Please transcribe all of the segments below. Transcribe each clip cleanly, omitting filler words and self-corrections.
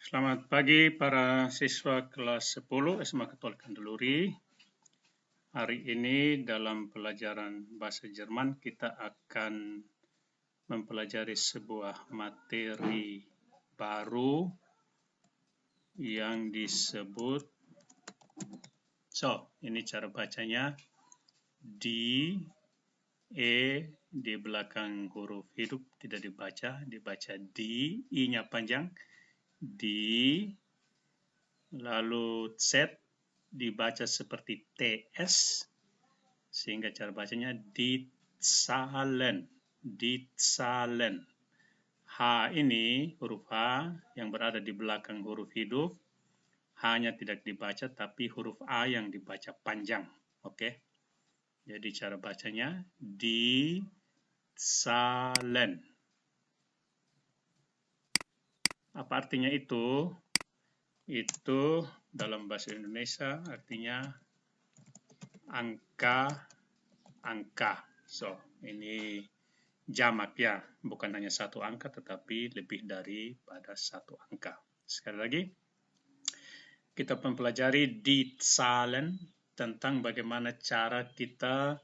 Selamat pagi para siswa kelas 10 SMA Katolik Kandaluri. Hari ini dalam pelajaran bahasa Jerman kita akan mempelajari sebuah materi baru yang disebut, ini cara bacanya, di belakang huruf hidup tidak dibaca di, i-nya panjang, di, lalu Z dibaca seperti TS, sehingga cara bacanya Ditzahlen. H ini, huruf H yang berada di belakang huruf hidup, H-nya tidak dibaca, tapi huruf A yang dibaca panjang. Oke? Jadi cara bacanya Ditzahlen. Apa artinya itu? Itu dalam bahasa Indonesia artinya angka. Ini jamak ya, bukan hanya satu angka tetapi lebih daripada satu angka. Sekali lagi, kita mempelajari die Zahlen tentang bagaimana cara kita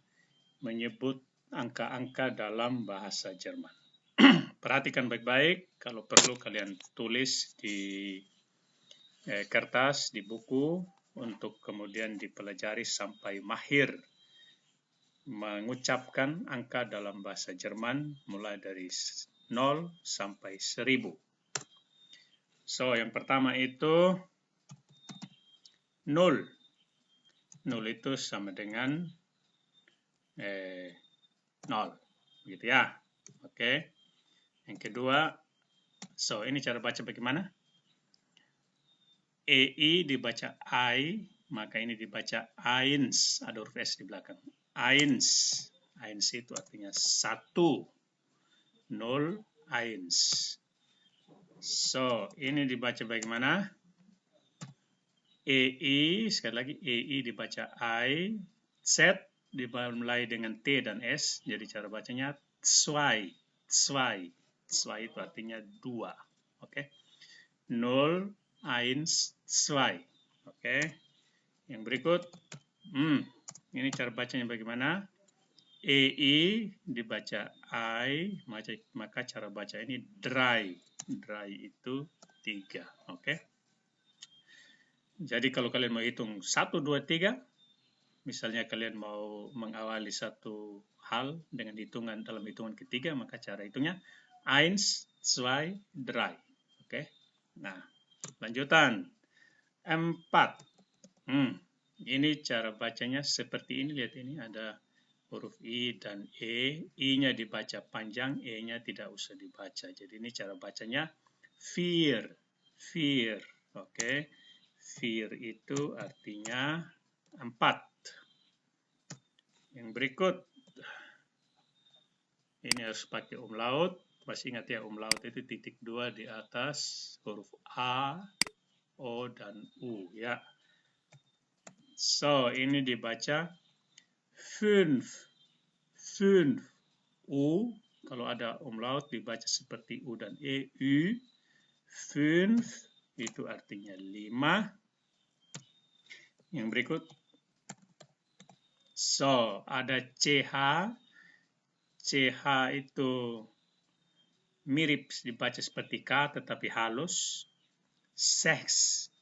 menyebut angka-angka dalam bahasa Jerman. Perhatikan baik-baik, kalau perlu kalian tulis di kertas, di buku, untuk kemudian dipelajari sampai mahir mengucapkan angka dalam bahasa Jerman mulai dari 0 sampai 1000. Yang pertama itu 0. 0 itu sama dengan 0. Gitu ya. Oke. Yang kedua, ini cara baca bagaimana? EI dibaca I, maka ini dibaca eins, ada huruf S di belakang. Eins itu artinya 1. 0, eins. Ini dibaca bagaimana? EI, sekali lagi EI dibaca I, Z dimulai dengan T dan S, jadi cara bacanya zwei. Zwei itu artinya 2. Oke. 0, 1, 2. Oke. Yang berikut, ini cara bacanya bagaimana? EI dibaca I, maka cara baca ini drei. Drei itu 3. Oke. Jadi kalau kalian mau hitung 1, 2, 3, misalnya kalian mau mengawali satu hal dengan hitungan dalam hitungan ketiga, maka cara hitungnya 1, 2, 3. Oke. Nah, lanjutan. 4. Ini cara bacanya seperti ini. Lihat ini ada huruf I dan E. I-nya dibaca panjang, E-nya tidak usah dibaca. Jadi ini cara bacanya vier. Oke. Vier itu artinya 4. Yang berikut, ini harus pakai umlaut. Masih ingat ya, umlaut itu titik 2 di atas huruf A, O, dan U ya. Ini dibaca 5. U, kalau ada umlaut dibaca seperti U dan E, U. 5 itu artinya 5. Yang berikut, ada CH. CH itu mirip dibaca seperti K tetapi halus. Seks.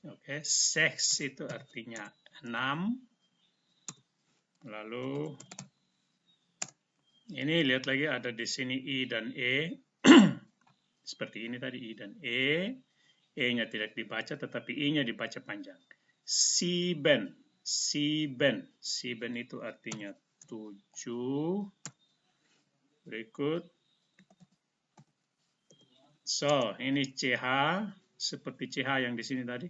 Oke, seks itu artinya 6. Lalu ini lihat lagi ada di sini I dan E. Seperti ini tadi I dan E. E-nya tidak dibaca tetapi I-nya dibaca panjang. Sieben itu artinya 7. Berikut. Ini CH seperti CH yang di sini tadi.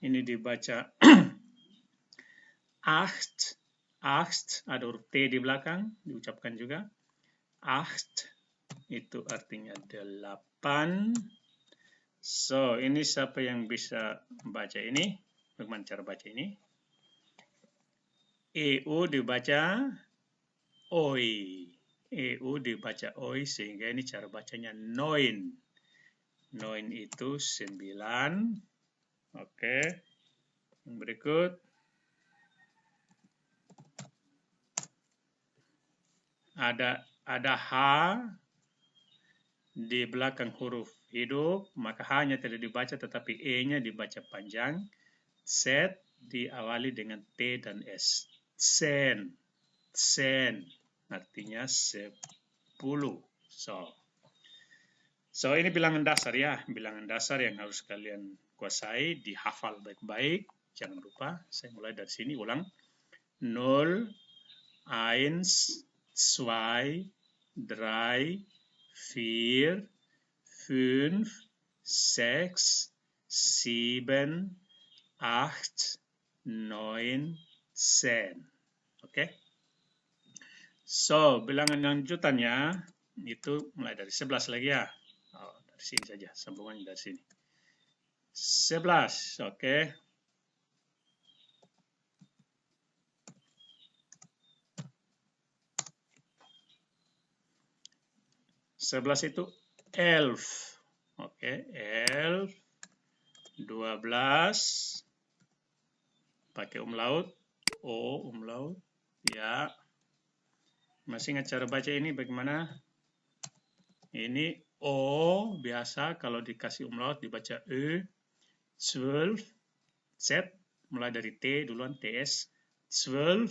Ini dibaca 8, ada huruf T di belakang, diucapkan juga. 8 itu artinya 8. Ini siapa yang bisa membaca ini? Bagaimana cara baca ini? EU dibaca OI. EU dibaca OI, sehingga ini cara bacanya 9. 9 itu 9. Oke. Yang berikut. Ada H di belakang huruf hidup, maka H-nya tidak dibaca tetapi E-nya dibaca panjang. Z diawali dengan T dan S. Sen. Sen. Artinya 10. So ini bilangan dasar ya. Bilangan dasar yang harus kalian kuasai, dihafal baik-baik. Jangan lupa, saya mulai dari sini, ulang. 0, 1, 2, 3, 4, 5, 6, 7, 8, 9, 10. Oke? So, bilangan lanjutannya itu mulai dari 11 lagi ya. Oh, dari sini saja, sambungannya dari sini. 11, oke. Sebelas itu elf. Oke, elf. 12. Pakai umlaut. O, umlaut. Ya. Masih ingat cara baca ini bagaimana? Ini O biasa kalau dikasih umlaut dibaca E. 12. Z mulai dari T duluan, TS. 12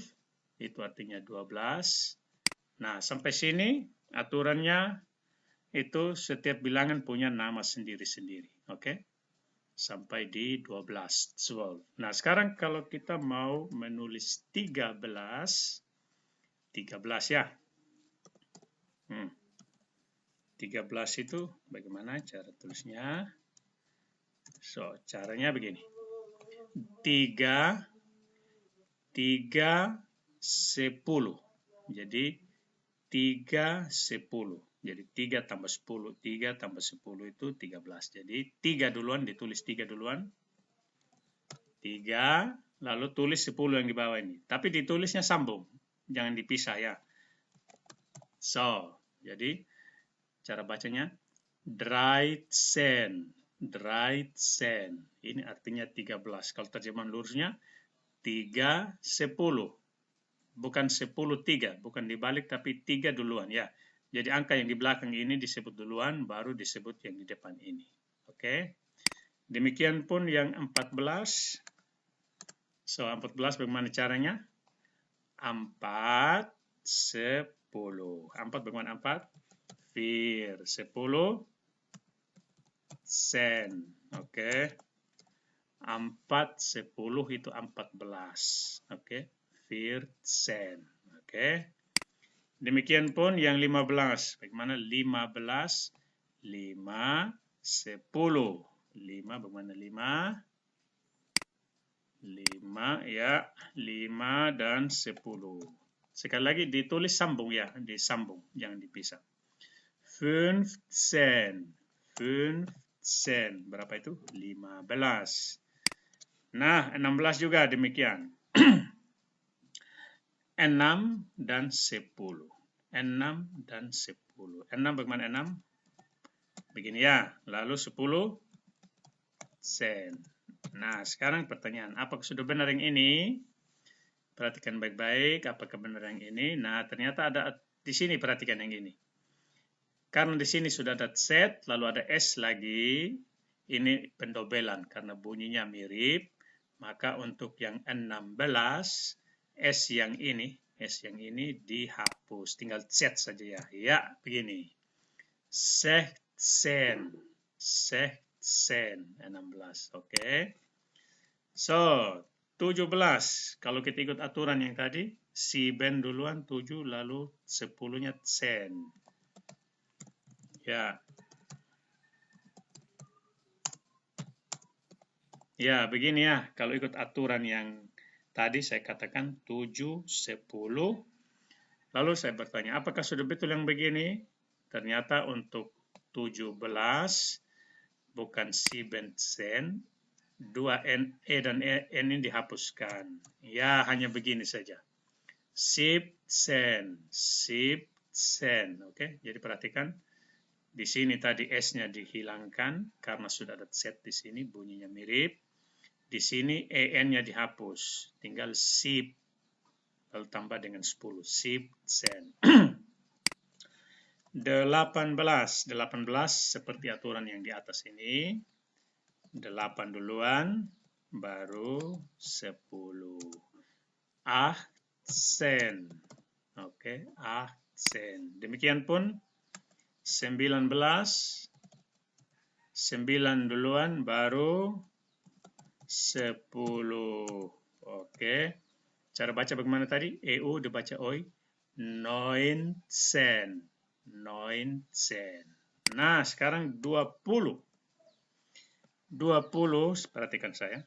itu artinya 12. Nah, sampai sini aturannya itu setiap bilangan punya nama sendiri-sendiri. Oke? Sampai di 12. 12. Nah, sekarang kalau kita mau menulis 13 ya. 13 itu bagaimana cara tulisnya? So, caranya begini. 3, 10. Jadi 3, 10. Jadi 3 tambah 10. 3 tambah 10 itu 13. Jadi 3 duluan, ditulis 3 duluan. 3, lalu tulis 10 yang di bawah ini. Tapi ditulisnya sambung. Jangan dipisah ya. So, jadi cara bacanya 13. 13. Ini artinya 13. Kalau terjemahan lurusnya 3, 10. Bukan 10, 3. Bukan dibalik, tapi 3 duluan ya. Jadi angka yang di belakang ini disebut duluan, baru disebut yang di depan ini. Oke. Demikian pun yang 14. So, 14 bagaimana caranya? 4, 10. 4 bagaimana 4? Fir, 10 sen. Oke. 4, 10 itu 14. Oke. Fir, sen. Oke. Demikian pun yang 15. Bagaimana 15? 5, 10. 5 bagaimana 5? 5 ya. 5 dan 10. Sekali lagi ditulis sambung ya. Disambung. Jangan dipisah. 15. 15. Berapa itu? 15. Nah, 16 juga demikian. 6 dan 10. 6 dan 10. 6 bagaimana 6? Begini ya. Lalu 10 sen. Nah, sekarang pertanyaan. Apakah sudah benar yang ini? Perhatikan baik-baik. Apakah benar yang ini? Nah, ternyata ada di sini, perhatikan yang ini. Karena di sini sudah ada Z, lalu ada S lagi. Ini pendobelan karena bunyinya mirip. Maka untuk yang 16, S yang ini dihapus. Tinggal Z saja ya. Ya, begini. 16. 16. Oke. So, 17. Kalau kita ikut aturan yang tadi, si Ben duluan 7, lalu 10-nya sen. Ya. Ya, begini ya. Kalau ikut aturan yang tadi saya katakan 7, 10. Lalu saya bertanya, apakah sudah betul yang begini? Ternyata untuk 17 bukan si bensen, 2 N, E dan N ini dihapuskan. Ya, hanya begini saja. Sip sen. Oke, jadi perhatikan. Di sini tadi S-nya dihilangkan karena sudah ada Z di sini, bunyinya mirip. Di sini EN-nya dihapus, tinggal sip, lalu tambah dengan 10, sip sen. 18 seperti aturan yang di atas ini. 8 duluan, baru 10. Sen. Oke, sen. Demikian pun 19 duluan, baru 10. Oke. Cara baca bagaimana tadi? EU dibaca oi. 9 sen. Nah, sekarang 20. 20, perhatikan saya.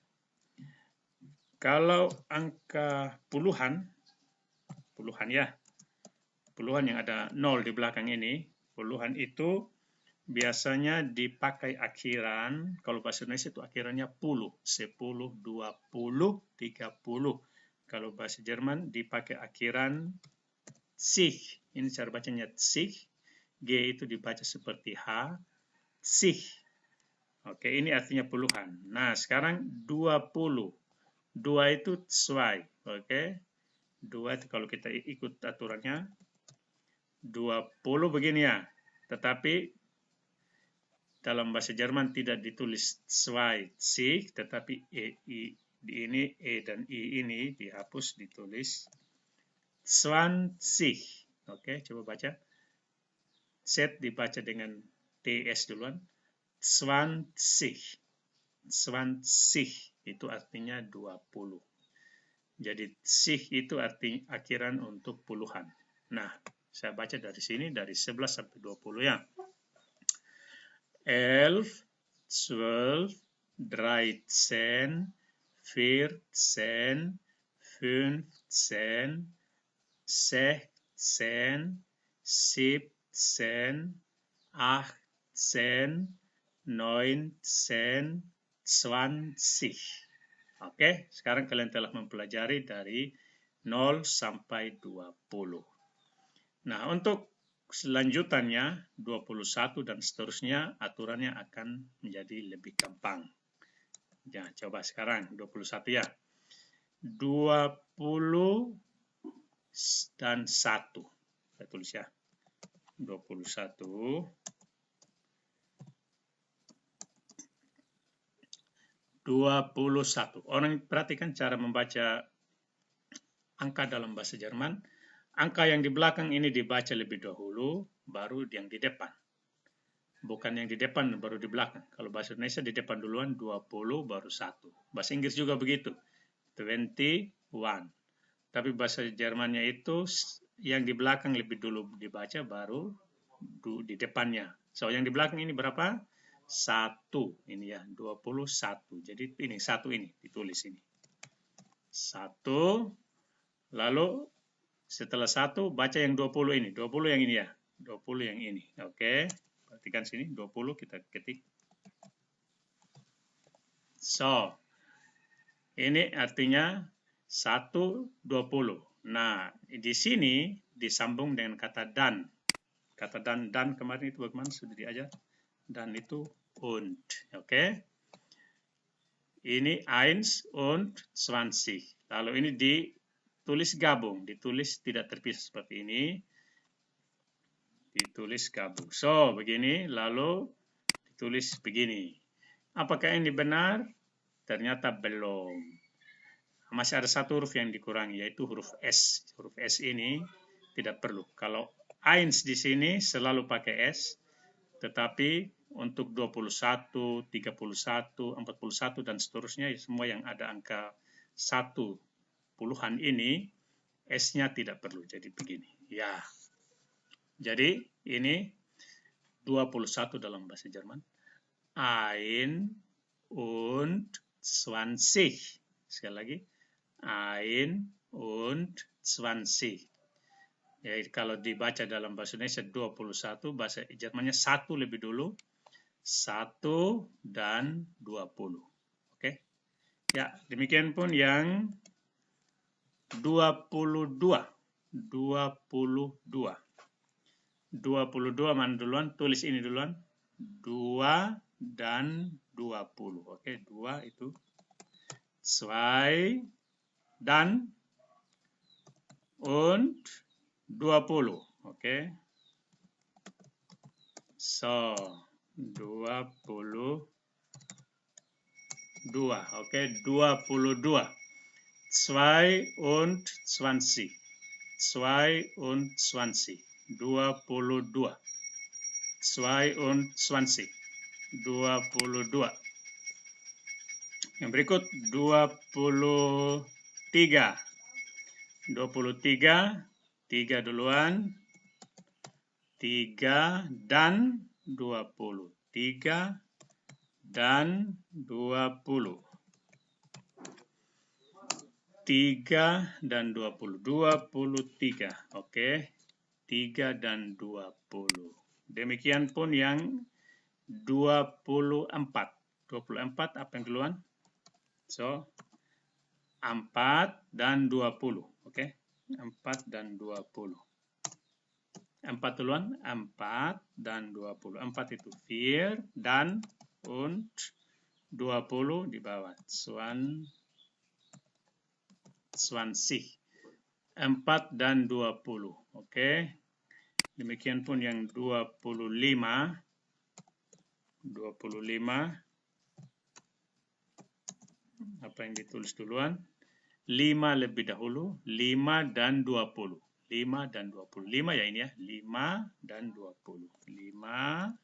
Kalau angka puluhan ya, puluhan yang ada 0 di belakang ini, puluhan itu biasanya dipakai akhiran, kalau bahasa Indonesia itu akhirannya puluh, 10, 20, 30. Kalau bahasa Jerman dipakai akhiran sich. Ini cara bacanya sich. G itu dibaca seperti H, sich. Oke, ini artinya puluhan. Nah, sekarang 20. 2 itu 2. Oke. 2 itu kalau kita ikut aturannya 20 begini ya. Tetapi dalam bahasa Jerman tidak ditulis 2 sich, tetapi di ini E dan I ini dihapus, ditulis 20. Oke, coba baca. Z dibaca dengan TS duluan. 20. 20 itu artinya 20. Jadi sich itu arti akhiran untuk puluhan. Nah, saya baca dari sini dari 11 sampai 20 ya. 11, 12, 13, 14, 15, 16, 17, 18, 19, 20. Oke, sekarang kalian telah mempelajari dari 0 sampai 20. Nah, untuk selanjutannya 21 dan seterusnya aturannya akan menjadi lebih gampang. Ya, coba sekarang 21 ya. 20 dan 1. Saya tulis ya. 21. 21. Orang perhatikan cara membaca angka dalam bahasa Jerman. Angka yang di belakang ini dibaca lebih dahulu, baru yang di depan. Bukan yang di depan, baru di belakang. Kalau bahasa Indonesia di depan duluan, 20, baru 1. Bahasa Inggris juga begitu. 21. Tapi bahasa Jermannya itu yang di belakang lebih dulu dibaca, baru di depannya. So, yang di belakang ini berapa? 1. Ini ya, 21. Jadi ini 1 ini, ditulis ini. 1. Lalu setelah 1, baca yang 20 ini. 20 yang ini ya. 20 yang ini. Oke. Perhatikan sini. 20 kita ketik. So. Ini artinya 1, 20. Nah, di sini disambung dengan kata dan. Kata dan kemarin itu bagaimana? Sudah diajar. Dan itu und. Oke. Ini 1 und 20. Lalu ini ditulis gabung, ditulis tidak terpisah seperti ini. Ditulis gabung. So, begini, lalu ditulis begini. Apakah ini benar? Ternyata belum. Masih ada satu huruf yang dikurangi, yaitu huruf S. Huruf S ini tidak perlu. Kalau 1 di sini selalu pakai S, tetapi untuk 21, 31, 41, dan seterusnya, semua yang ada angka 1 puluhan ini, S-nya tidak perlu. Jadi begini. Ya. Jadi ini 21 dalam bahasa Jerman. 1 und 20. Sekali lagi. 1 und 20. Ya, kalau dibaca dalam bahasa Indonesia 21, bahasa Jermannya 1 lebih dulu. 1 dan 20. Oke. Ya, demikian pun yang 22. 22. 22 mana duluan? Tulis ini duluan. 2 dan 20. Oke, 2 itu 2 dan und 20. Oke. So, 22. Oke, 22. 22. 22. 22. 22. 22. Yang berikut 23. 23. 3 duluan. 3 dan 20. 3 dan 20. 3 dan 20. 23. Oke. 3 dan 20. Demikian pun yang 24. 24 apa yang duluan? So, 4 dan 20. Oke. 4 dan 20. 4 duluan, 4 dan 20. 4 itu 4 dan und 20 di bawah. 20. 4 dan 20. Oke. Demikian pun yang 25. 25. Apa yang ditulis duluan? 5 lebih dahulu. 5 dan 20. 5 dan 20. 5 ya ini ya. 5 dan 20. 5.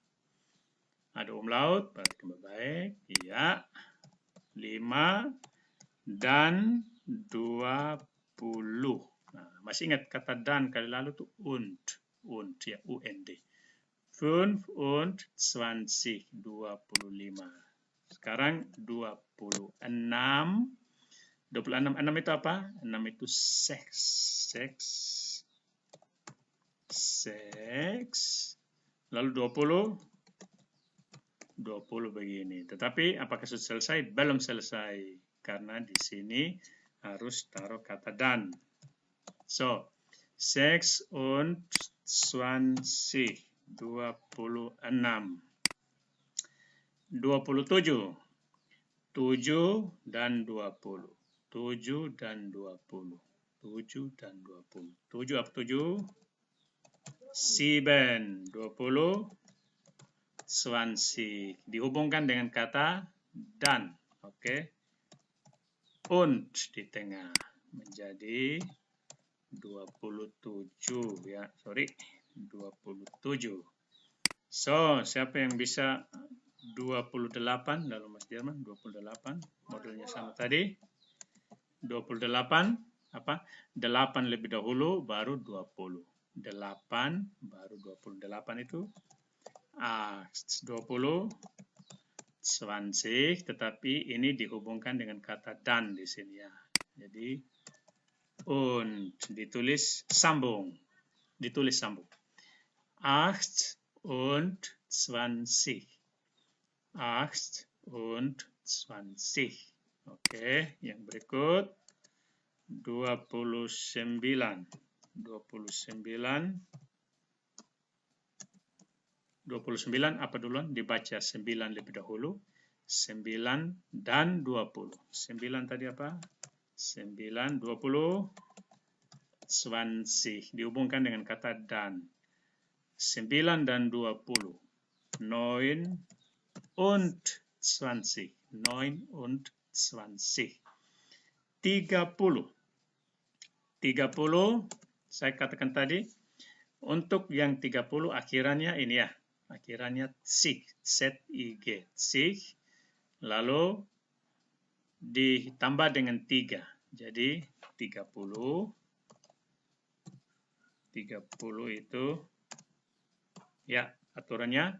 Ada umlaut. Perhatikan baik. Iya. 5 dan 20. Nah, masih ingat kata dan kali lalu tuh und. Und ya, UND. 25. 25. Sekarang 26. 26. 6 itu apa? 6 itu seks. Lalu 20. 20 begini. Tetapi apakah sudah selesai? Belum selesai. Karena di sini harus taruh kata dan. So, 26. 26. 27. 7 dan 20. 7 dan 20. 7 dan 20. 7 apa 7? 7. 20. 20. Dihubungkan dengan kata dan. Oke. Und di tengah. Menjadi 27. Ya, sorry. 27. So, siapa yang bisa 28? Lalu Mas Jerman, 28. Modelnya sama tadi. 28. Apa? 8 lebih dahulu, baru 20. 8, baru 20. 8 itu 20. 20. Tetapi ini dihubungkan dengan kata dan di sini ya. Jadi, und. Ditulis sambung. 8 und 20. 8 und 20. Oke, yang berikut 29. 29 apa duluan? Dibaca 9 lebih dahulu. 9 dan 20. 9 tadi apa? 9, 20, 20. Dihubungkan dengan kata dan. 9 dan 20. 9 und 20. 9 und 20. 30. 30, saya katakan tadi, untuk yang 30 akhirannya ini ya. Akhirannya sig, Z-I-G, sig. Lalu ditambah dengan 3. Jadi 30. 30 itu, ya aturannya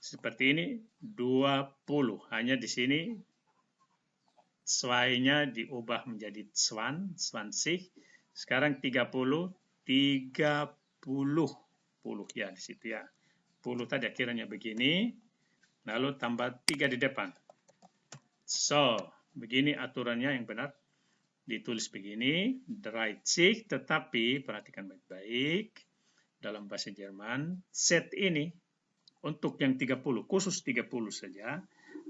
seperti ini, 20. Hanya di sini zwei-nya diubah menjadi 20. Sekarang 30. 30. Ya, di situ ya. 10 tadi akhirnya begini. Lalu tambah 3 di depan. So, begini aturannya yang benar. Ditulis begini, 30, tetapi perhatikan baik-baik. dalam bahasa Jerman. Z ini untuk yang 30, khusus 30 saja.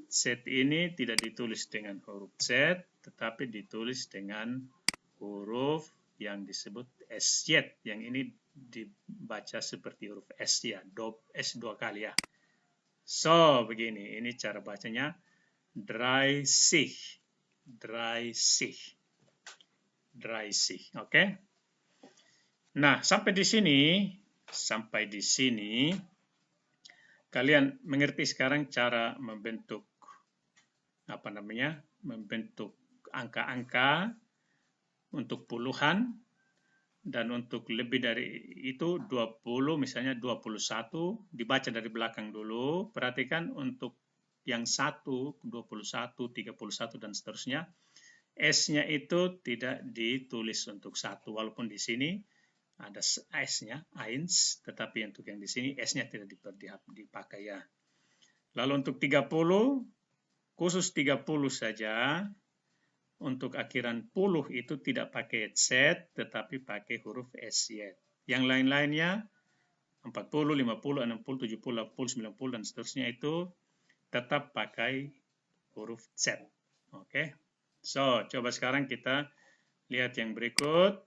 Z ini tidak ditulis dengan huruf Z, tetapi ditulis dengan huruf yang disebut SZ. Yang ini dibaca seperti huruf S ya, S dua kali ya. So, begini, ini cara bacanya 30, 30, 30, oke? Nah, sampai di sini, kalian mengerti sekarang cara membentuk membentuk angka-angka untuk puluhan, dan untuk lebih dari itu 20, misalnya 21, dibaca dari belakang dulu. Perhatikan untuk yang 1, 21, 31, dan seterusnya, S-nya itu tidak ditulis untuk 1, walaupun di sini ada S-nya, eins, tetapi untuk yang di sini S-nya tidak dipakai ya. Lalu untuk 30, khusus 30 saja, untuk akhiran puluh itu tidak pakai Z, tetapi pakai huruf SY. Yang lain-lainnya, 40, 50, 60, 70, 80, 90, dan seterusnya itu tetap pakai huruf Z. Oke. So, coba sekarang kita lihat yang berikut.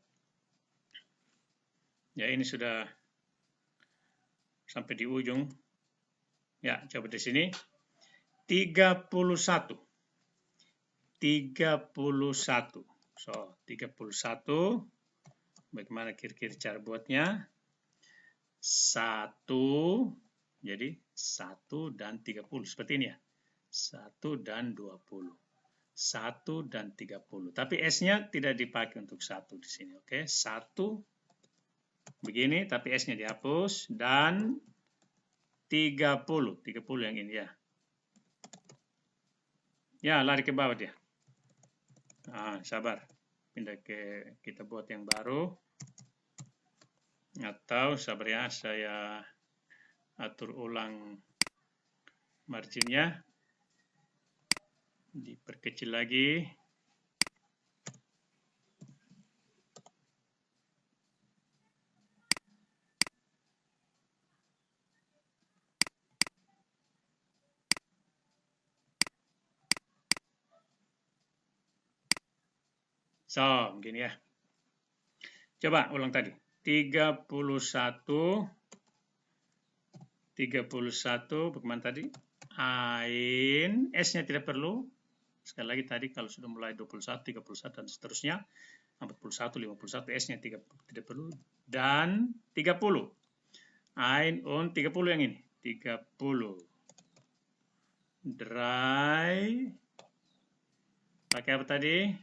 Ya, ini sudah sampai di ujung. Ya, coba di sini. 31. 31. So, 31. Bagaimana kira-kira cara buatnya? 1. Jadi 1 dan 30. Seperti ini ya. 1 dan 20. 1 dan 30. Tapi S-nya tidak dipakai untuk 1 di sini. Oke, 1 begini, tapi S-nya dihapus. Dan 30. 30 yang ini ya. Ya, lari ke bawah dia. Nah, sabar. Pindah kita buat yang baru. Atau sabar ya, saya atur ulang marginnya. Diperkecil lagi. So, begini ya. Coba ulang tadi. 31, bagaimana tadi? Ain, S-nya tidak perlu. Sekali lagi tadi kalau sudah mulai 21, 31, dan seterusnya. 41, 51, S-nya tidak perlu. Dan 30. Ain, on, 30 yang ini. 30. Dry. Pakai apa tadi?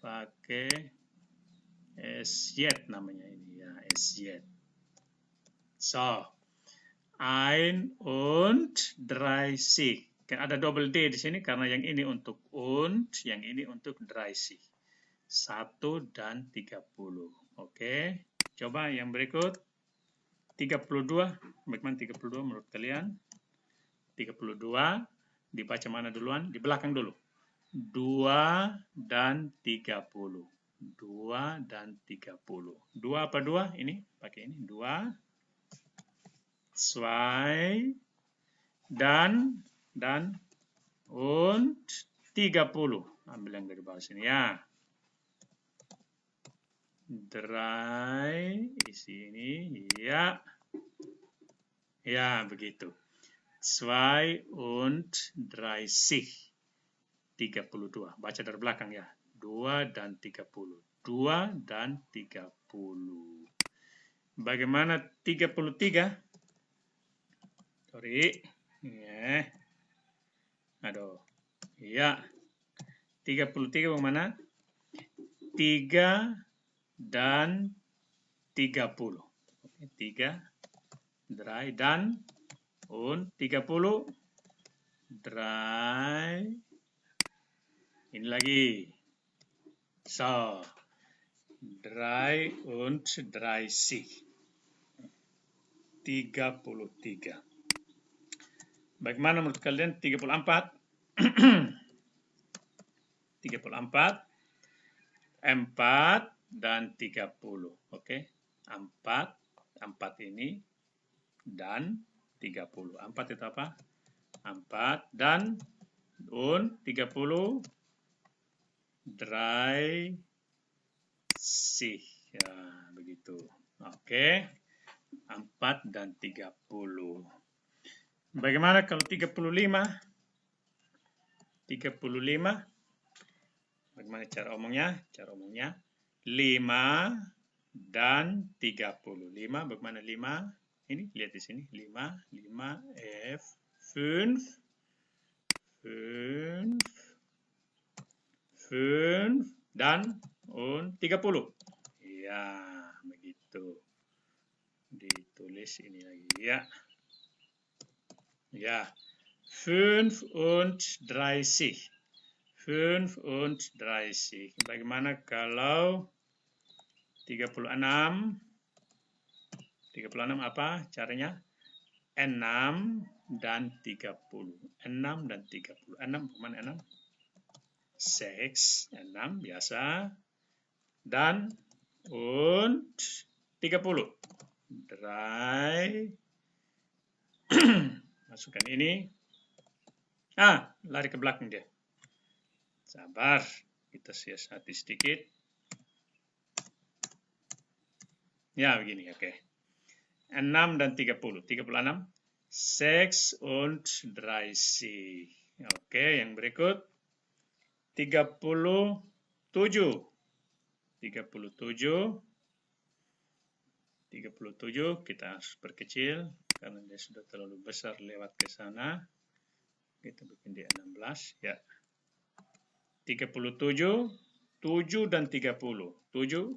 Pakai SZ namanya ini ya, SZ. So, ein und 30. Kan ada double D di sini karena yang ini untuk und, yang ini untuk 30. 1 dan 30. Oke. Coba yang berikut. 32. Bagaimana 32 menurut kalian? 32 dibaca mana duluan? Di belakang dulu. 2 dan 30. 2 dan 30. 2 apa 2? Ini pakai ini. 2. 2 dan und 30. Ambil yang dari bawah sini ya. 3 isi ini ya. Ya, begitu. 2 und 30. 32. Baca dari belakang ya. 2 dan 30. 2 dan 30. Bagaimana 33? Sorry. Ya. Aduh. Ya. 33 bagaimana? 3 dan 30. 3 dry dan und 30 dry. Ini lagi. So, dry und 30. 33. Bagaimana menurut kalian 34? 34. 4 dan 30. Oke. 4 ini dan 30. 4 itu apa? 4 dan 30 30. Ya, begitu. Oke. 4 dan 30. Bagaimana kalau 35? 35. Bagaimana cara omongnya? Cara omongnya 5 dan 30. 5, bagaimana 5? Ini, lihat di sini. 5, F, 5, 5, dan 30. Ya, begitu. Ditulis ini lagi, ya. Ya, 35. 35. Bagaimana kalau 36? 36 apa caranya? 6 dan 30. 6 dan 30. 6, bagaimana 6? 6, 6 biasa. Dan 30. Masukkan ini. Lari ke belakang dia. Sabar, kita siasati sedikit. Ya, begini, oke. 6 dan 30. 36. 36. Oke, yang berikut. 37. 37 kita harus perkecil karena dia sudah terlalu besar lewat ke sana. Kita bikin dia 16, ya. 37, 7 dan 30. 7,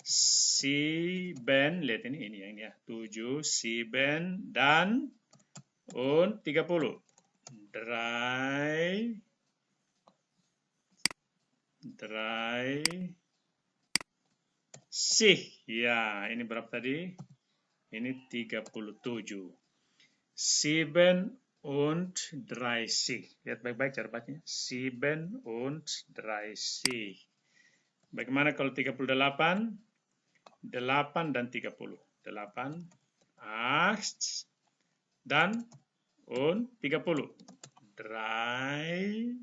si ben, lihat ini yang ya. 7, si ben, dan 30. Dry, sih. Ya, ini berapa tadi? Ini 37. 7 und 30. Lihat baik-baik cara bacanya. 7 und 30. Bagaimana kalau 38? 8 dan 30. 8, 8 dan 30. 30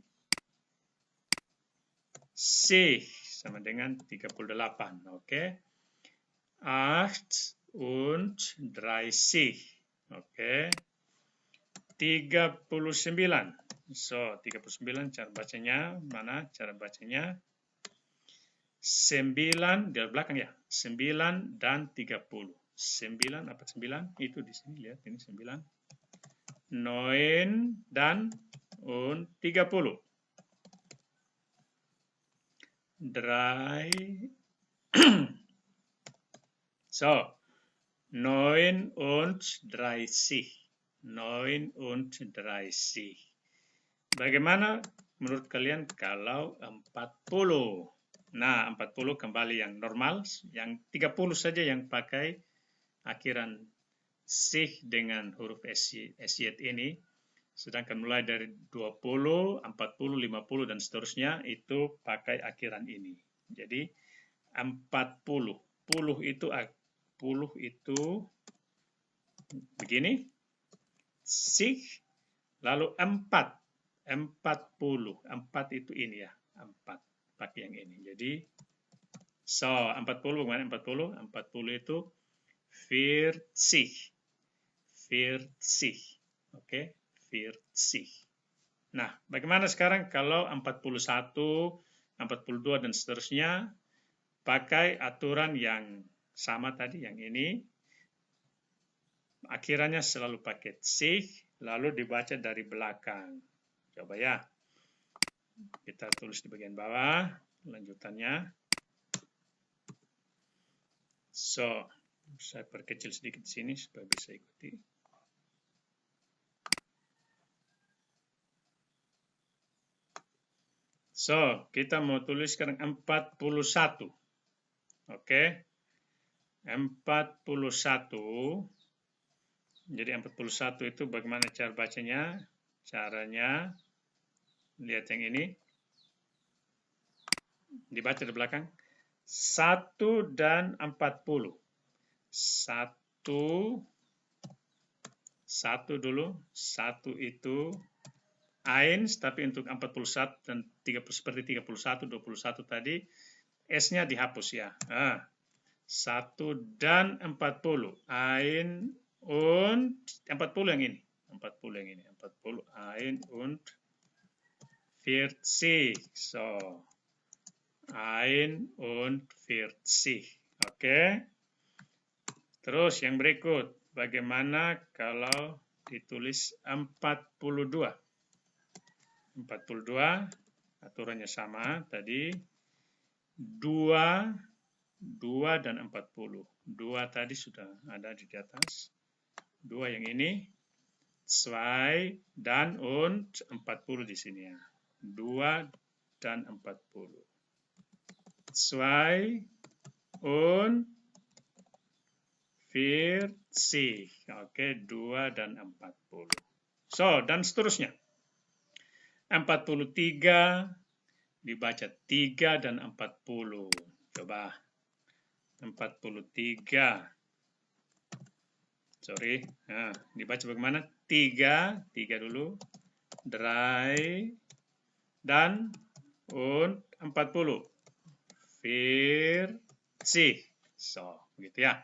sama dengan 38. Oke. 8 und 30. Oke. 39. So, 39 cara bacanya. Mana cara bacanya? 9 di belakang ya. 9 dan 30. 9 apa 9? Itu di sini lihat ini 9. 9 dan 30. So, 9 und 30. 9 und 30. Bagaimana menurut kalian kalau 40? Nah, 40 kembali yang normal, yang 30 saja yang pakai akhiran sih dengan huruf esyet ini. Sedangkan mulai dari 20, 40, 50, dan seterusnya itu pakai akhiran ini. Jadi 40. 10 itu begini. Sih, lalu 4. 40. 4 itu ini ya. 4. Pakai yang ini. Jadi, 40 bagaimana 40? 40 itu 40. 40. Oke, 40. Nah, bagaimana sekarang kalau 41, 42, dan seterusnya pakai aturan yang sama tadi, yang ini. Akhirannya selalu pakai sih, lalu dibaca dari belakang. Coba ya. Kita tulis di bagian bawah, lanjutannya. So, saya perkecil sedikit di sini supaya bisa ikuti. So, kita mau tulis sekarang 41. Oke. 41. Jadi 41 itu bagaimana cara bacanya? Caranya, lihat yang ini. Dibaca di belakang. 1 dan 40. 1 dulu. 1 itu Eins, tapi untuk 41 dan 30, seperti 31, 21 tadi, S-nya dihapus ya. 1 dan 40. Ein und 40 yang ini. 40 yang ini. 40 ein und 40. So, ein und 40. Oke. Terus yang berikut, bagaimana kalau ditulis 42? 42, aturannya sama tadi, 2 dan 40. 2 tadi sudah ada di atas. 2 yang ini, 2 dan und 40 di sini ya. 2 dan 40. 2 und 40. Oke, 2 dan 40. So, dan seterusnya. 43 dibaca 3 dan 40. Coba. 43. Sorry. Nah, dibaca bagaimana? 3 dulu. 3 dan und 40. 40. So, begitu ya.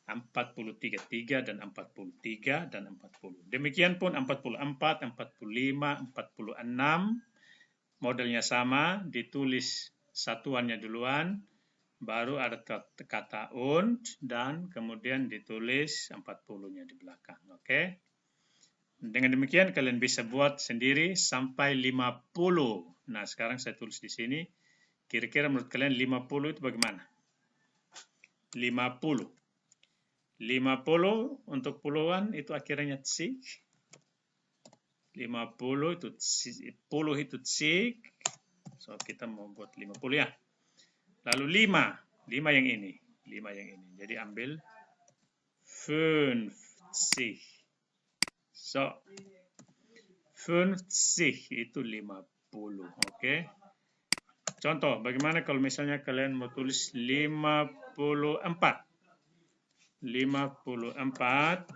43, 3 dan 43 dan 40. Demikian pun 44, 45, 46. Modelnya sama, ditulis satuannya duluan, baru ada kata und, dan kemudian ditulis 40-nya di belakang. Oke? Dengan demikian kalian bisa buat sendiri sampai 50. Nah, sekarang saya tulis di sini. Kira-kira menurut kalian 50 itu bagaimana? 50. 50 untuk puluhan itu akhirnya tsik. 50 itu puluh itu tsik. So kita mau buat 50 ya. Lalu 5 yang ini. 5 yang ini. Jadi ambil 50. So 50 itu 50. Oke. Contoh, bagaimana kalau misalnya kalian mau tulis 54? 54.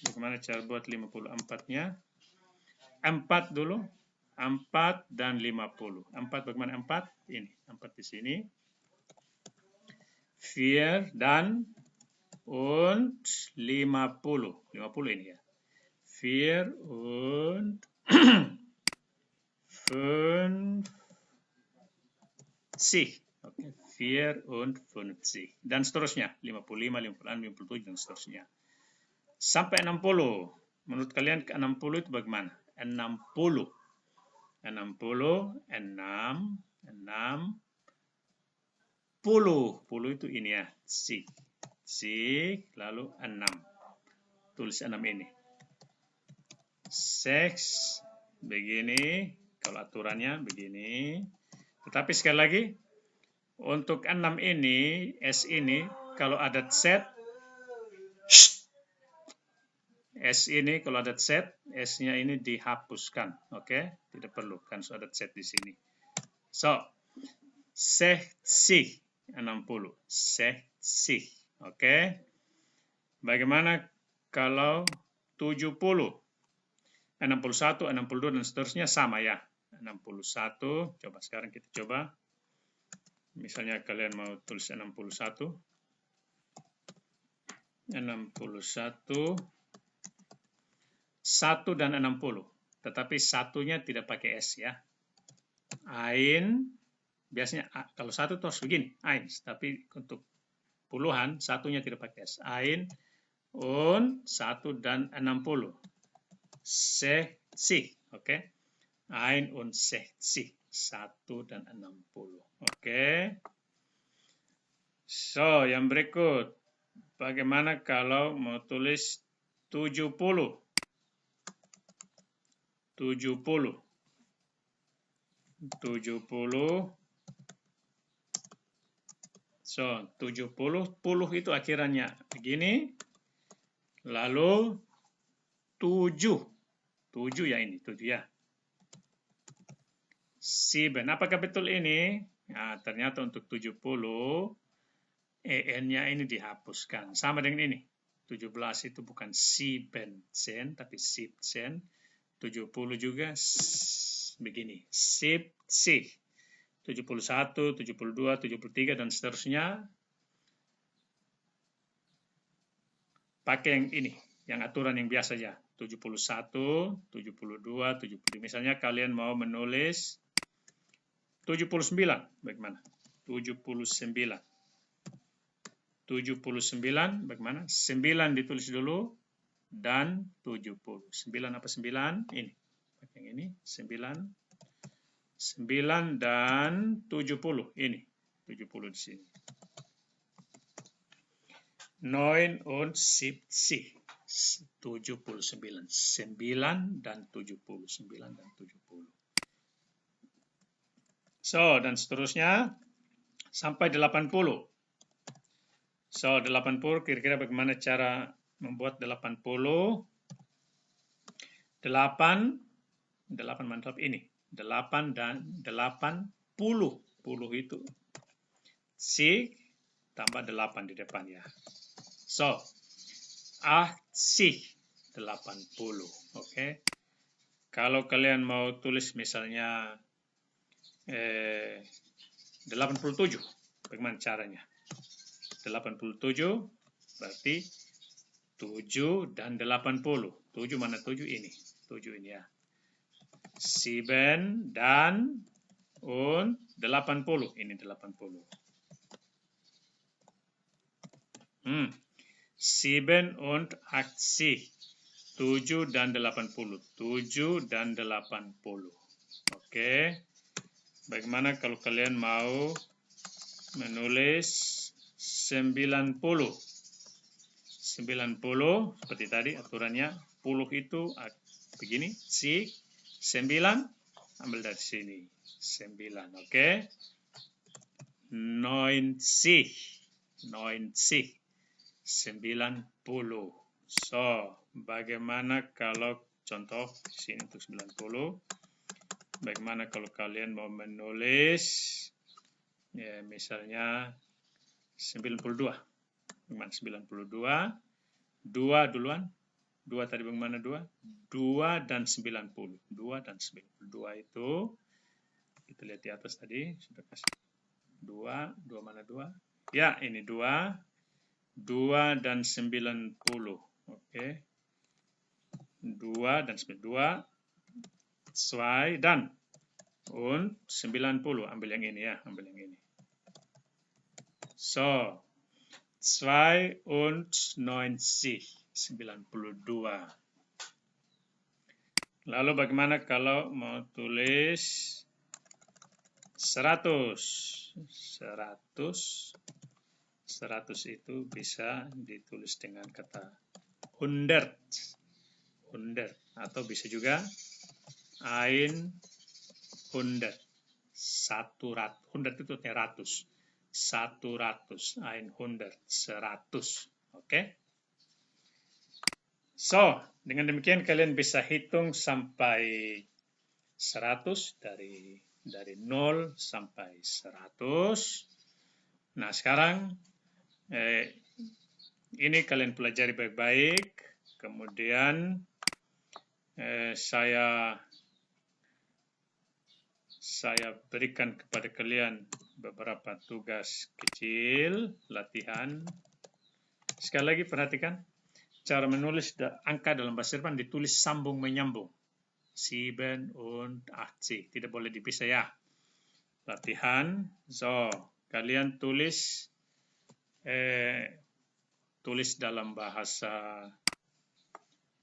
Bagaimana cara buat 54-nya? 4 dulu. 4 dan 50. 4 bagaimana 4? Ini. 4 di sini. 4 dan und 50. 50 ini ya. 4 und 50. Oke. 4 und 50. Dan seterusnya. 55, 56, 57 dan seterusnya. Sampai 60. Menurut kalian ke 60 itu bagaimana? 60. 60, 10 itu ini ya. Sik, lalu 6. Tulis 6 ini. 6, begini. Kalau aturannya begini. Tetapi sekali lagi, untuk 6 ini, S ini, kalau ada Z, S ini kalau ada Z, S-nya ini dihapuskan. Oke? Tidak perlu, kan sudah ada Z di sini. So, 60. 60. Oke? Bagaimana kalau 70? 61, 62, dan seterusnya sama ya. 61, coba sekarang kita coba. Misalnya kalian mau tulis 61. 61. 1 dan 60. Tetapi satunya tidak pakai S ya. Ein, biasanya kalau satu itu harus begini, ein. Tapi untuk puluhan, satunya tidak pakai S. Ein und 1 dan 60. 60, oke. Ein und 60. 1 dan 60. Oke. So, yang berikut. Bagaimana kalau mau tulis 70? 70. So, 70. Puluh itu akhirannya begini. Lalu 7. 7 ya ini, 7 ya. 7. Apakah betul ini? Nah, ternyata untuk 70, EN-nya ini dihapuskan. Sama dengan ini. 17 itu bukan 7, tapi 17. 70 juga begini. 70. 71, 72, 73, dan seterusnya. Pakai yang ini, yang aturan yang biasa ya. 71, 72, 70. Misalnya kalian mau menulis 79, bagaimana? 79. 79, bagaimana? 9 ditulis dulu, dan 70. 9 apa 9? Ini. Pakai yang ini, 9. 9 dan 70. Ini. 70 di sini. 9 und 70. 79. 9 dan 70. 9 dan 70. So, dan seterusnya sampai 80. So, 80 kira-kira bagaimana cara membuat 80? 8 mantap ini. 8 dan 80. 10 itu C tambah 8 di depan ya. So, 80. Oke. Kalau kalian mau tulis misalnya 87, bagaimana caranya? 87 berarti 7 dan 80. 7 mana 7 ini? 7 ini ya. 7 dan 80. Ini 80. 7 und 80. 7 dan 80. 7 dan 80. Oke. Bagaimana kalau kalian mau menulis 90? 90 seperti tadi aturannya. 10 itu begini. C 9 ambil dari sini. 9. Oke. 90. 90. 90. So, bagaimana kalau contoh di sini untuk 90? Bagaimana kalau kalian mau menulis ya misalnya 92? Bagaimana 92? 2 duluan. 2 tadi bagaimana 2? 2 dan 90. 2 dan 90. 2 itu kita lihat di atas tadi sudah kasih 2. 2 mana 2? Ya, ini 2. 2 dan 90. Oke. 2 dan 92. 2 dan 90. Ambil yang ini ya, ambil yang ini. So, 92. 92. Lalu bagaimana kalau mau tulis 100? 100 itu bisa ditulis dengan kata 100. 100. Atau bisa juga 100. 100 itu ratus. 100. 100. 100. Oke. So, dengan demikian kalian bisa hitung sampai 100 dari 0 sampai 100. Nah, sekarang ini kalian pelajari baik-baik. Kemudian saya berikan kepada kalian beberapa tugas kecil, latihan. Sekali lagi perhatikan, cara menulis angka dalam bahasa Jerman ditulis sambung menyambung. 7 und 80. Tidak boleh dipisah ya. Latihan. So, kalian tulis dalam bahasa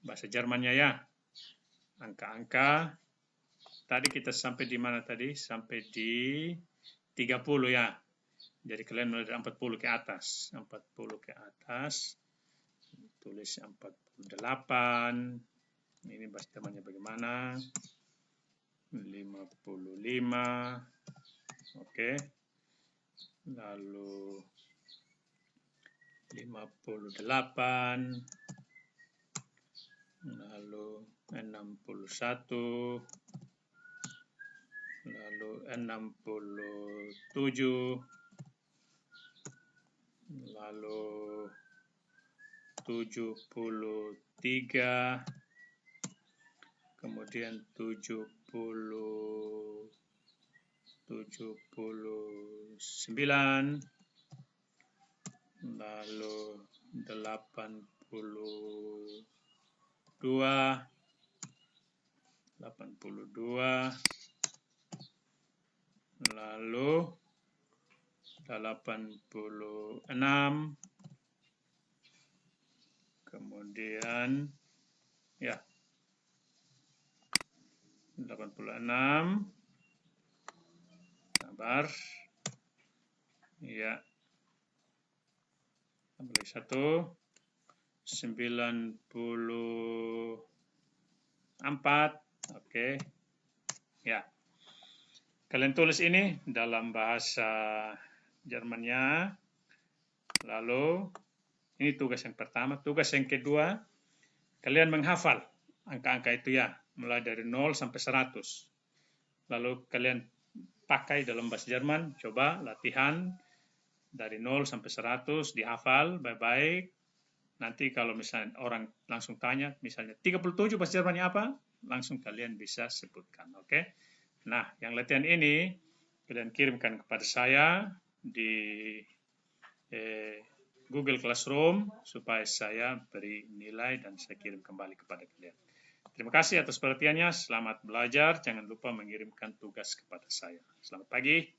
Jermannya ya. Angka-angka. Tadi kita sampai di mana tadi? Sampai di 30 ya. Jadi kalian mulai dari 40 ke atas. 40 ke atas. Tulis 48. Ini bahasa Jermannya bagaimana? 55. Oke. Lalu 58. Lalu 61. lalu 67, lalu 73, kemudian 79, lalu 82, lalu 86, kemudian ya 86, sabar, ya, tambah lagi 1, 94, oke, ya. Kalian tulis ini dalam bahasa Jermannya. Lalu ini tugas yang pertama. Tugas yang kedua, kalian menghafal angka-angka itu ya, mulai dari 0 sampai 100. Lalu kalian pakai dalam bahasa Jerman, coba latihan dari 0 sampai 100, dihafal baik-baik. Nanti kalau misalnya orang langsung tanya, misalnya 37 bahasa Jermannya apa, langsung kalian bisa sebutkan, oke? Nah, yang latihan ini kalian kirimkan kepada saya di Google Classroom supaya saya beri nilai dan saya kirim kembali kepada kalian. Terima kasih atas perhatiannya. Selamat belajar. Jangan lupa mengirimkan tugas kepada saya. Selamat pagi.